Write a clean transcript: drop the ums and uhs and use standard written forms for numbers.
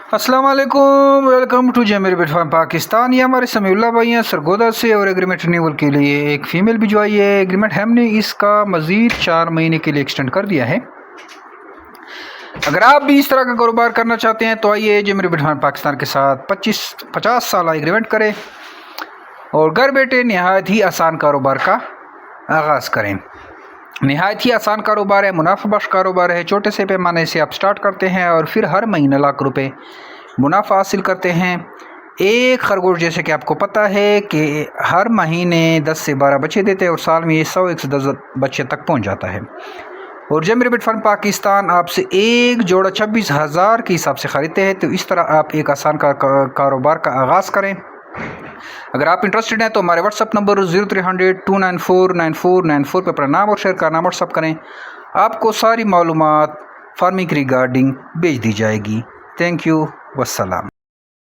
अस्सलाम वालेकुम, welcome to जेमर बिट फार्म पाकिस्तान। ये हमारे समीउल्लाह भाई हैं सरगोदा से और एग्रीमेंट रिन्यूअल के लिए एक फ़ीमेल भिजवाई है। एग्रीमेंट हमने इसका मज़ीद 4 महीने के लिए एक्सटेंड कर दिया है। अगर आप भी इस तरह का कारोबार करना चाहते हैं तो आइए जेमर बिट फार्म पाकिस्तान के साथ 50 साल एग्रीमेंट करें और घर बैठे नहायत ही आसान कारोबार का आगाज़ करें। नहायत ही आसान कारोबार है, मुनाफा बख्श कारोबार है। छोटे से पैमाने से आप स्टार्ट करते हैं और फिर हर महीने लाख रुपए मुनाफा हासिल करते हैं। एक खरगोश जैसे कि आपको पता है कि हर महीने 10 से 12 बच्चे देते हैं और साल में ये 100-110 बच्चे तक पहुंच जाता है। और जेमर बिट फार्म पाकिस्तान आपसे एक जोड़ा 26,000 के हिसाब से ख़रीदते हैं। तो इस तरह आप एक आसान कारोबार का आगाज़ करें। अगर आप इंटरेस्टेड हैं तो हमारे व्हाट्सअप नंबर 0300-294-9494 पर अपना नाम और शहर का नाम व्हाट्सअप करें। आपको सारी मालूमात फार्मिंग रिगार्डिंग भेज दी जाएगी। Thank you, वस्सलाम।